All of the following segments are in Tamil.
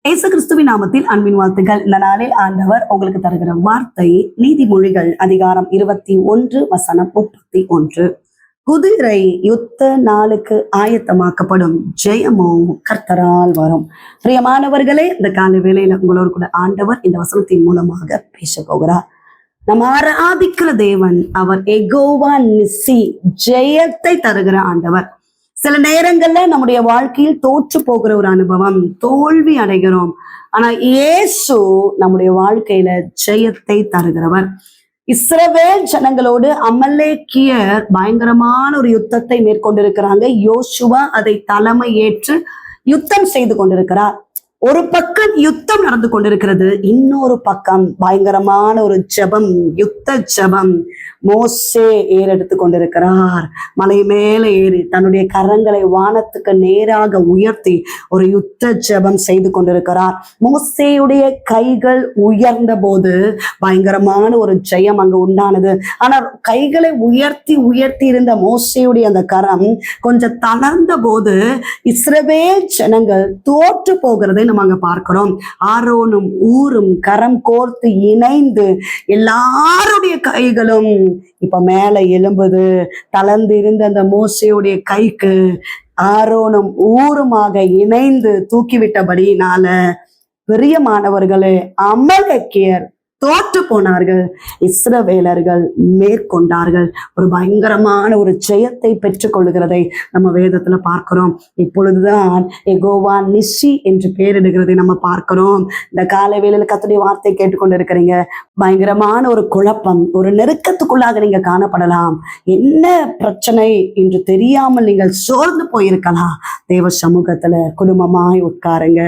இயேசு கிறிஸ்துவின் நாமத்தில் அன்பின் வாழ்த்துக்கள். இந்த நாளில் ஆண்டவர் உங்களுக்கு தருகிற வார்த்தை நீதிமொழிகள் அதிகாரம் 21 வசனம் 31. குதிரை யுத்த நாளுக்கு ஆயத்தமாக்கப்படும், ஜெயமோ கர்த்தரால் வரும். பிரியமானவர்களே, இந்த கால வேளையில உங்களோடு கூட ஆண்டவர் இந்த வசனத்தின் மூலமாக பேச போகிறார். நம்ம ஆராதிக்கிற தேவன் அவர் எகோவா நிசி, ஜெயத்தை தருகிற ஆண்டவர். சில நேரங்கள்ல நம்முடைய வாழ்க்கையில் தோற்று போகிற ஒரு அனுபவம், தோல்வி அடைகிறோம். ஆனா இயேசு நம்முடைய வாழ்க்கையில ஜெயத்தை தருகிறவர். இஸ்ரவேல் ஜனங்களோடு அமலேக்கியர் பயங்கரமான ஒரு யுத்தத்தை மேற்கொண்டிருக்கிறாங்க. யோசுவா அதை தலைமை ஏற்று யுத்தம் செய்து கொண்டிருக்கிறார். ஒரு பக்கம் யுத்தம் நடந்து கொண்டிருக்கிறது, இன்னொரு பக்கம் பயங்கரமான ஒரு ஜெபம், யுத்த ஜெபம். மோசே ஏறெடுத்து கொண்டிருக்கிறார். மலை மேல ஏறி தன்னுடைய கரங்களை வானத்துக்கு நேராக உயர்த்தி ஒரு யுத்த ஜெபம் செய்து கொண்டிருக்கிறார். மோசேயுடைய கைகள் உயர்ந்த போது பயங்கரமான ஒரு ஜெயம் அங்கு உண்டானது. ஆனா கைகளை உயர்த்தி உயர்த்தி இருந்த மோசேயுடைய அந்த கரம் கொஞ்சம் தளர்ந்த போது இஸ்ரவேல் ஜனங்கள் தோற்று போகிறதை நம்ம அங்க பார்க்கிறோம். ஆரோனும் ஊரும் கரம் கோர்த்து இணைந்து எல்லாருடைய கைகளும் இப்ப மேல எழும்புது. தளர்ந்து இருந்த அந்த மோசேயுடைய கைக்கு ஆரோனும் ஊருமாக இணைந்து தூக்கிவிட்டபடியினால பிரியமானவர்களே, அமலேக்கியர் தோற்று போனார்கள், இஸ்ரவேலர்கள் மேற்கொண்டார்கள். ஒரு பயங்கரமான ஒரு ஜெயத்தை பெற்றுக் கொள்கிறதை நம்ம வேதத்துல பார்க்கிறோம். இப்பொழுதுதான் எகோவா நிசி என்று பெயரிடுகிறதை நம்ம பார்க்கிறோம். இந்த கால வேளையில கர்த்தருடைய வார்த்தை கேட்டுக்கொண்டு இருக்கிறீங்க. பயங்கரமான ஒரு குழப்பம், ஒரு நெருக்கத்துக்குள்ளாக நீங்க காணப்படலாம். என்ன பிரச்சனை என்று தெரியாமல் நீங்கள் சோர்ந்து போயிருக்கலாம். தேவ சமூகத்துல குடும்பமாய் உட்காருங்க.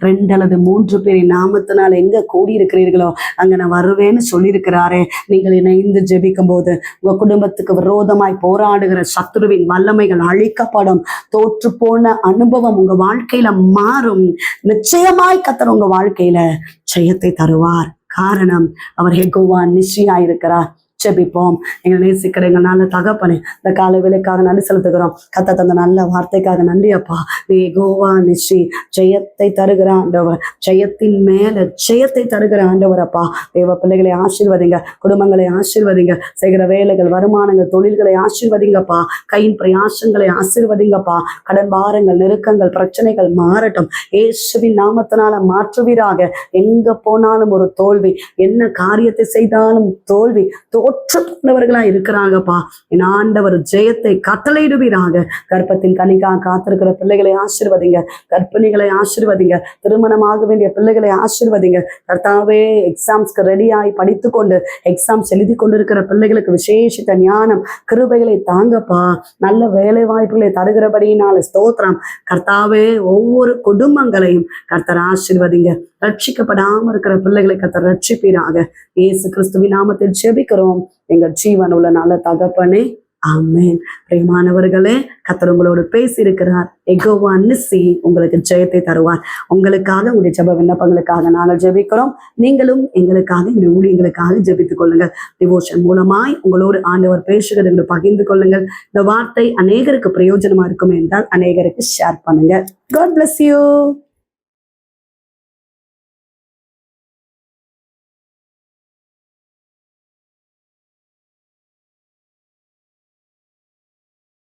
2 அல்லது 3 பேரின் நாமத்தினால் எங்க கூடி இருக்கிறீர்களோ அங்க நான் வருவேன்னு சொல்லியிருக்கிறாரே. நீங்கள் இணைந்து ஜெபிக்கும் போது உங்க குடும்பத்துக்கு விரோதமாய் போராடுகிற சத்துருவின் வல்லமைகள் அழிக்கப்படும். தோற்று போன அனுபவம் உங்க வாழ்க்கையில மாறும். நிச்சயமாய் கர்த்தர் உங்க வாழ்க்கையில ஜெயத்தை தருவார். காரணம், அவர் யெகோவா நிசியா இருக்கிறார். ஜெபிப்போம். எங்களை நேசிக்கிற எங்கள் நல்ல தகப்பனே, இந்த கால வேளைக்காக நன்றி செலுத்துகிறோம். கர்த்தர் தந்த நல்ல வார்த்தைக்காக நன்றி அப்பா. நீ யெகோவா நிசி, ஜெயத்தை தருகிற ஆண்டவர், ஜெயத்தின் மேல ஜெயத்தை தருகிற ஆண்டவர் அப்பா. தேவ பிள்ளைகளை ஆசீர்வதிங்க, குடும்பங்களை ஆசீர்வதிங்க, செய்கிற வேலைகள், வருமானங்கள், தொழில்களை ஆசீர்வதிங்கப்பா. கையின் பிரயாசங்களை ஆசீர்வதிங்கப்பா. கடன் பாரங்கள், நெருக்கங்கள், பிரச்சனைகள் மாறட்டும். இயேசுவின் நாமத்தினால மாற்றுவீராக. எங்க போனாலும் ஒரு தோல்வி, என்ன காரியத்தை செய்தாலும் தோல்வி, தோற்றவர்களா இருக்கிறாங்கப்பா. என் ஆண்டவர் ஜெயத்தை கட்டளையிடுவீராக. கர்ப்பத்தின் கனிக்காக காத்திருக்கிற பிள்ளைகளை ஆசீர்வதிங்க, கர்ப்பிணிகளை ஆசீர்வதிங்க, திருமணமாக வேண்டிய பிள்ளைகளை ஆசீர்வதிங்க. கர்த்தாவே, எக்ஸாம்ஸ்க்கு ரெடியாகி படித்துக்கொண்டு எக்ஸாம்ஸ் எழுதி கொண்டிருக்கிற பிள்ளைகளுக்கு விசேஷித்த ஞானம், கிருபைகளை தாங்கப்பா. நல்ல வேலை வாய்ப்புகளை தருகிறபடியினால ஸ்தோத்திரம். கர்த்தாவே, ஒவ்வொரு குடும்பங்களையும் கர்த்தர் ஆசீர்வதிங்க. ரட்சிக்கப்படாம இருக்கிற பிள்ளைகளை கர்த்தர் ரட்சிப்பீராக. இயேசு கிறிஸ்துவின் நாமத்தில் ஜெபிக்கிறோம் எங்கள் ஜீவன் உள்ள நல்ல தகப்பனே, ஆமென். பிரியமானவர்களே, கர்த்தர் உங்களோடு பேசி இருக்கிறார். யெகோவா நிசி உங்களுக்கு ஜெயத்தை தருவார். உங்களுக்காக, உங்களுடைய ஜெப விண்ணப்பங்களுக்காக நாங்கள் ஜெபிக்கிறோம். நீங்களும் எங்களுக்காக, இந்த ஊழியங்களுக்காக ஜெபித்துக் கொள்ளுங்கள். டிவோஷன் மூலமாய் உங்களோடு ஆண்டவர் பேசுகிறது என்று பகிர்ந்து கொள்ளுங்கள். இந்த வார்த்தை அநேகருக்கு பிரயோஜனமா இருக்கும் என்றால் அநேகருக்கு ஷேர் பண்ணுங்க. God bless you.